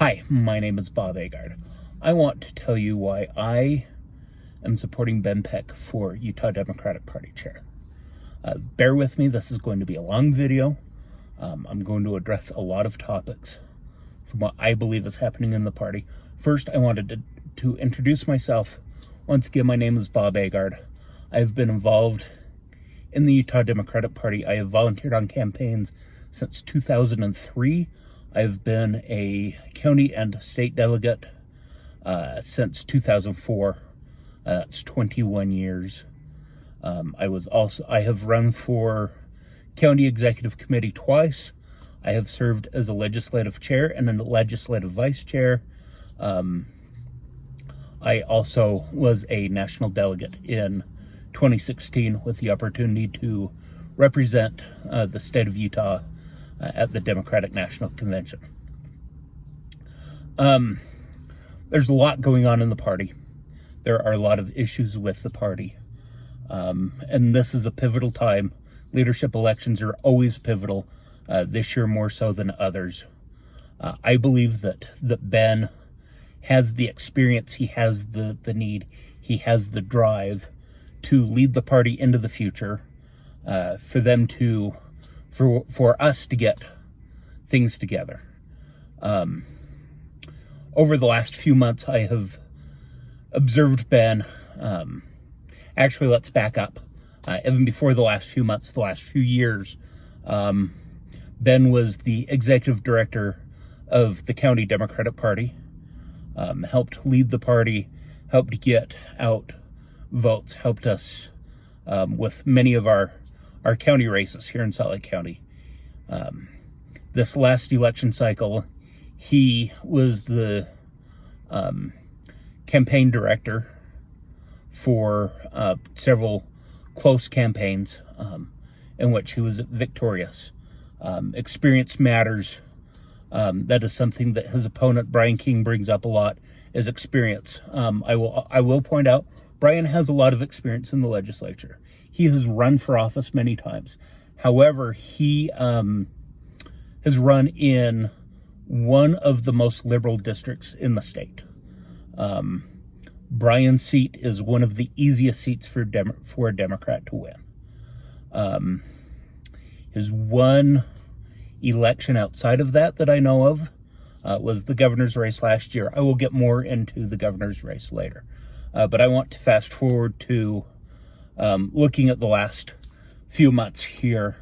Hi, my name is Bob Aagard. I want to tell you why I am supporting Ben Peck for Utah Democratic Party chair. Bear with me, this is going to be a long video. I'm going to address a lot of topics from what I believe is happening in the party. First, I wanted to introduce myself. Once again, my name is Bob Aagard. I have been involved in the Utah Democratic Party. I have volunteered on campaigns since 2003. I've been a county and state delegate since 2004. That's 21 years. I have run for county executive committee twice. I have served as a legislative chair and a legislative vice chair. I also was a national delegate in 2016 with the opportunity to represent the state of Utah at the Democratic National Convention. There's a lot going on in the party. There are a lot of issues with the party. And this is a pivotal time. Leadership elections are always pivotal, this year more so than others. I believe that Ben has the experience, he has the need, he has the drive to lead the party into the future, for us to get things together. Over the last few months, I have observed Ben. Actually, let's back up. Even before the last few months, the last few years, Ben was the executive director of the County Democratic Party, helped lead the party, helped get out votes, helped us with many of our county races here in Salt Lake County. This last election cycle, he was the campaign director for several close campaigns in which he was victorious. Experience matters. That is something that his opponent, Brian King, brings up a lot, is experience. I will point out, Brian has a lot of experience in the legislature. He has run for office many times. However, he has run in one of the most liberal districts in the state. Brian's seat is one of the easiest seats for a Democrat to win. His one election outside of that I know of was the governor's race last year. I will get more into the governor's race later. But I want to fast forward to looking at the last few months here.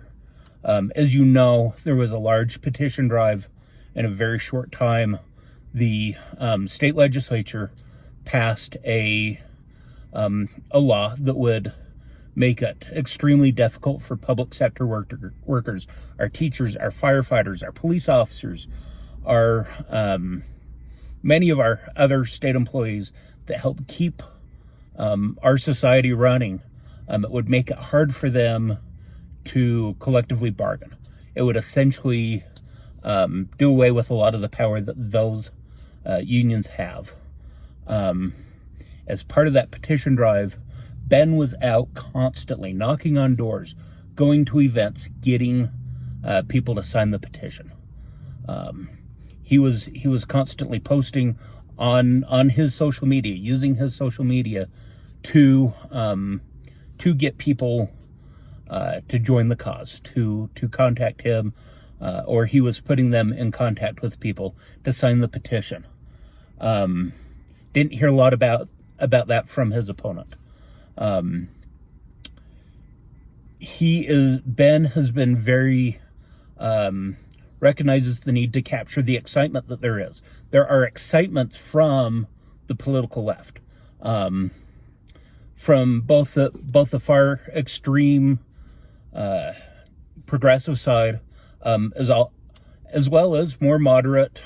As you know, there was a large petition drive in a very short time. The state legislature passed a law that would make it extremely difficult for public sector workers, our teachers, our firefighters, our police officers, our many of our other state employees that help keep our society running. It would make it hard for them to collectively bargain. It would essentially do away with a lot of the power that those unions have. As part of that petition drive, Ben was out constantly knocking on doors, going to events, getting people to sign the petition. He was constantly posting on his social media, using his social media to get people to join the cause, to contact him, or he was putting them in contact with people to sign the petition. Didn't hear a lot about that from his opponent. Ben has been very, recognizes the need to capture the excitement that there is. There are excitements from the political left, from both the far extreme progressive side, as well as more moderate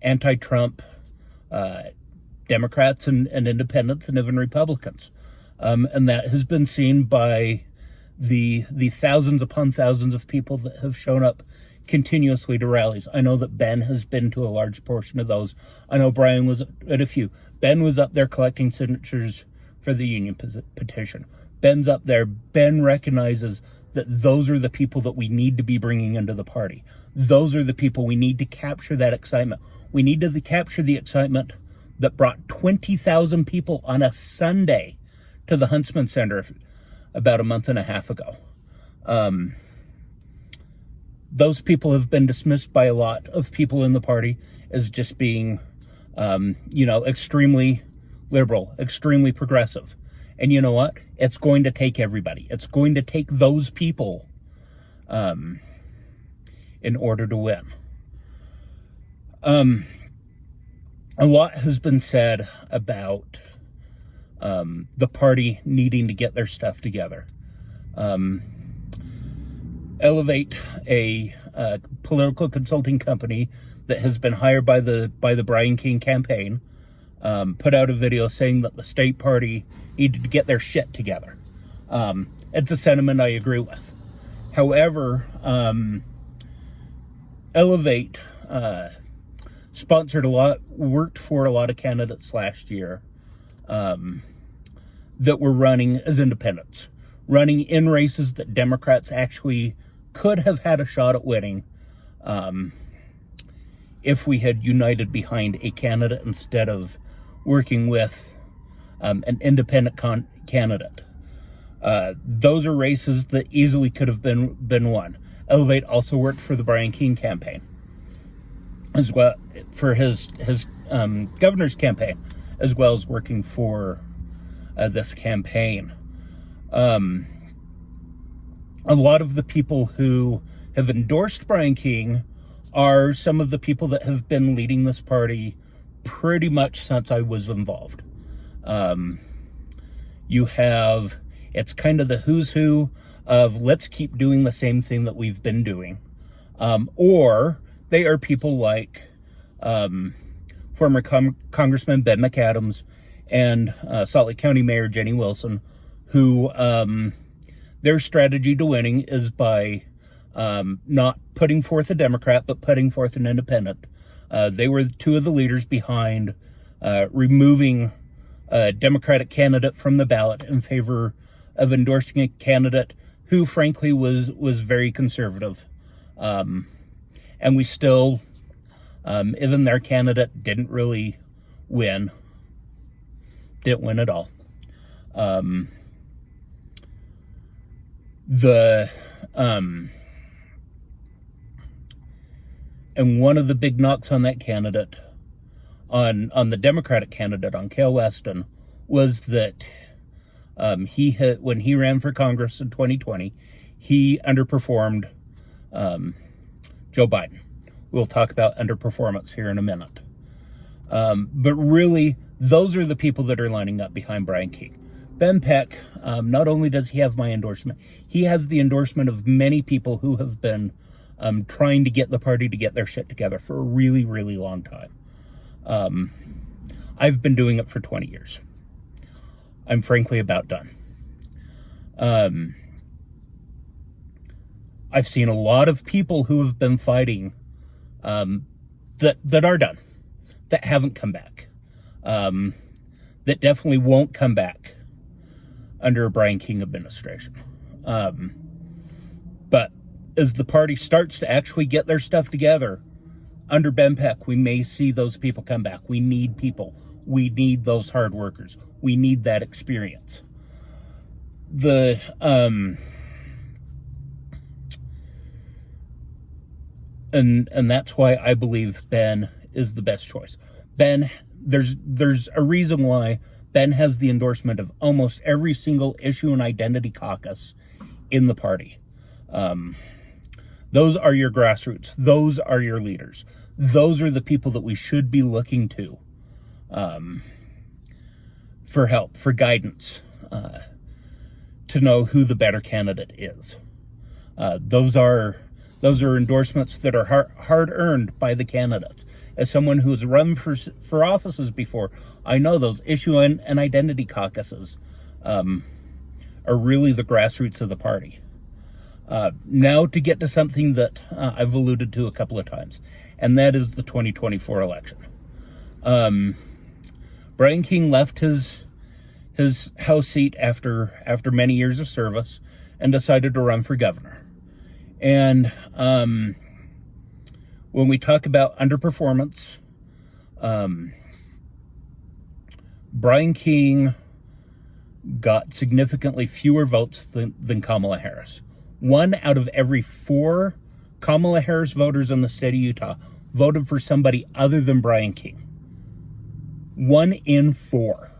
anti-Trump Democrats and independents and even Republicans. And that has been seen by the thousands upon thousands of people that have shown up continuously to rallies. I know that Ben has been to a large portion of those. I know Brian was at a few. Ben was up there collecting signatures for the union petition. Ben's up there. Ben recognizes that those are the people that we need to be bringing into the party. Those are the people we need to capture that excitement. We need to capture the excitement that brought 20,000 people on a Sunday to the Huntsman Center about a month and a half ago. Those people have been dismissed by a lot of people in the party as just being, extremely liberal, extremely progressive. And you know what? It's going to take everybody. It's going to take those people in order to win. A lot has been said about the party needing to get their stuff together. Elevate, a political consulting company that has been hired by the Brian King campaign, put out a video saying that the state party needed to get their shit together. It's a sentiment I agree with. However, Elevate worked for a lot of candidates last year that were running as independents, running in races that Democrats actually could have had a shot at winning if we had united behind a candidate instead of working with an independent candidate. Those are races that easily could have been won. Elevate also worked for the Brian King campaign, as well for his governor's campaign, as well as working for this campaign. A lot of the people who have endorsed Brian King are some of the people that have been leading this party pretty much since I was involved. It's kind of the who's who of let's keep doing the same thing that we've been doing. Or they are people like former Congressman Ben McAdams and Salt Lake County Mayor Jenny Wilson, who their strategy to winning is by not putting forth a Democrat, but putting forth an independent. They were two of the leaders behind removing a Democratic candidate from the ballot in favor of endorsing a candidate who, frankly, was very conservative. And we still, even their candidate didn't really win. Didn't win at all. And one of the big knocks on that candidate, on the Democratic candidate, on Cale Weston, was that when he ran for Congress in 2020, he underperformed Joe Biden. We'll talk about underperformance here in a minute. But really, those are the people that are lining up behind Brian King. Ben Peck, not only does he have my endorsement, he has the endorsement of many people who have been trying to get the party to get their shit together for a really, really long time. I've been doing it for 20 years. I'm frankly about done. I've seen a lot of people who have been fighting that are done, that haven't come back, that definitely won't come back under a Brian King administration. But as the party starts to actually get their stuff together under Ben Peck, we may see those people come back. We need people. We need those hard workers. We need that experience. And that's why I believe Ben is the best choice. Ben, there's a reason why Ben has the endorsement of almost every single issue and identity caucus in the party. Those are your grassroots. Those are your leaders. Those are the people that we should be looking to for help, for guidance, to know who the better candidate is. Those are endorsements that are hard earned by the candidates. As someone who has run for offices before, I know those issue and identity caucuses are really the grassroots of the party. Now to get to something that I've alluded to a couple of times, and that is the 2024 election. Brian King left his House seat after many years of service and decided to run for governor. And When we talk about underperformance, Brian King got significantly fewer votes than Kamala Harris. 1 out of every 4 Kamala Harris voters in the state of Utah voted for somebody other than Brian King. 1 in 4.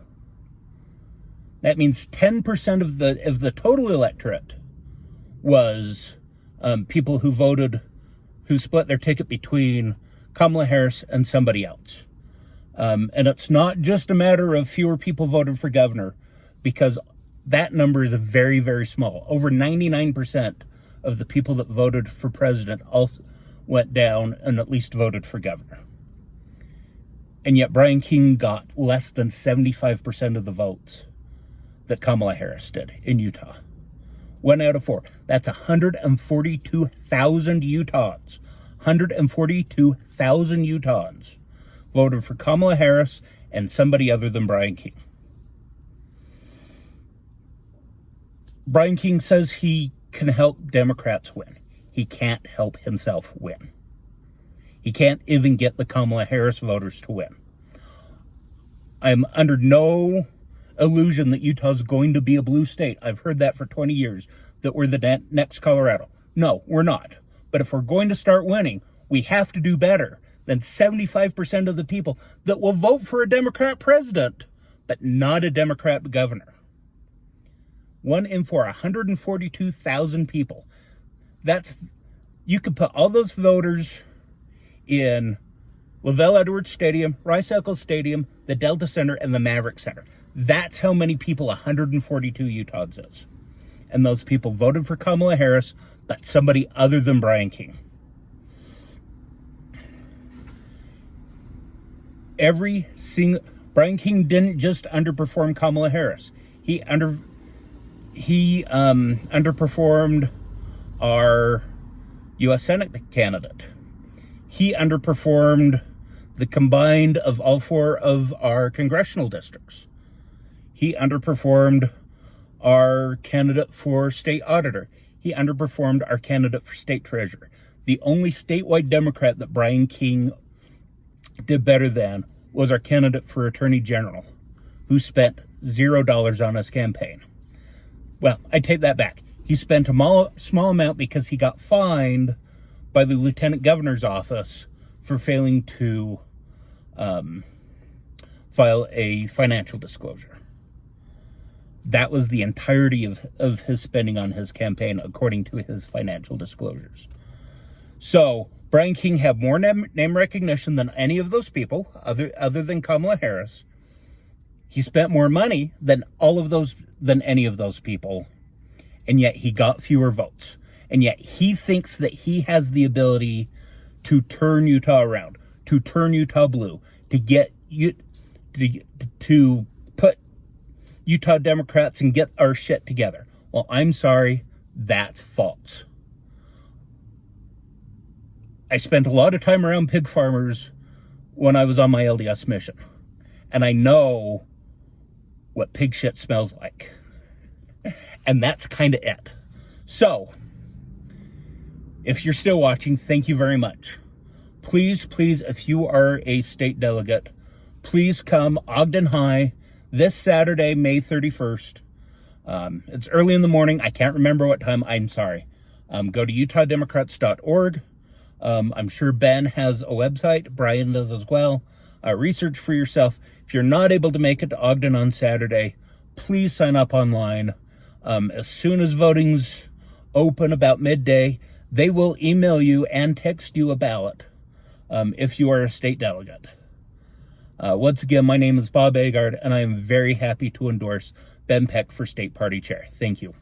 That means 10% of the total electorate was people who split their ticket between Kamala Harris and somebody else. And it's not just a matter of fewer people voted for governor, because that number is very, very small. Over 99% of the people that voted for president also went down and at least voted for governor. And yet Brian King got less than 75% of the votes that Kamala Harris did in Utah. 1 out of 4. That's 142,000 Utahns. 142,000 Utahns voted for Kamala Harris and somebody other than Brian King. Brian King says he can help Democrats win. He can't help himself win. He can't even get the Kamala Harris voters to win. I'm under no illusion that Utah's going to be a blue state. I've heard that for 20 years, that we're the next Colorado. No, we're not. But if we're going to start winning, we have to do better than 75% of the people that will vote for a Democrat president, but not a Democrat governor. 1 in 4, 142,000 people. You could put all those voters in Lavelle Edwards Stadium, Rice Eccles Stadium, the Delta Center, and the Maverick Center. That's how many people 142 Utahns is. And those people voted for Kamala Harris, but somebody other than Brian King. Brian King didn't just underperform Kamala Harris. He underperformed our U.S. Senate candidate. He underperformed the combined of all 4 of our congressional districts. He underperformed our candidate for state auditor. He underperformed our candidate for state treasurer. The only statewide Democrat that Brian King did better than was our candidate for attorney general, who spent $0 on his campaign. Well, I take that back. He spent a small amount because he got fined by the lieutenant governor's office for failing to file a financial disclosure. That was the entirety of his spending on his campaign, according to his financial disclosures. So Brian King had more name recognition than any of those people, other than Kamala Harris. He spent more money than any of those people, and yet he got fewer votes. And yet he thinks that he has the ability to turn Utah around, to turn Utah blue, to put Utah Democrats and get our shit together. Well, I'm sorry, that's false. I spent a lot of time around pig farmers when I was on my LDS mission, and I know what pig shit smells like. And that's kind of it. So, if you're still watching, thank you very much. Please, if you are a state delegate, please come Ogden High this Saturday, May 31st. It's early in the morning. I can't remember what time. I'm sorry. Go to utah.democrats.org. I'm sure Ben has a website. Brian does as well. Research for yourself. If you're not able to make it to Ogden on Saturday, please sign up online. As soon as voting's open about midday, they will email you and text you a ballot if you are a state delegate. Once again, my name is Bob Aagard, and I am very happy to endorse Ben Peck for state party chair. Thank you.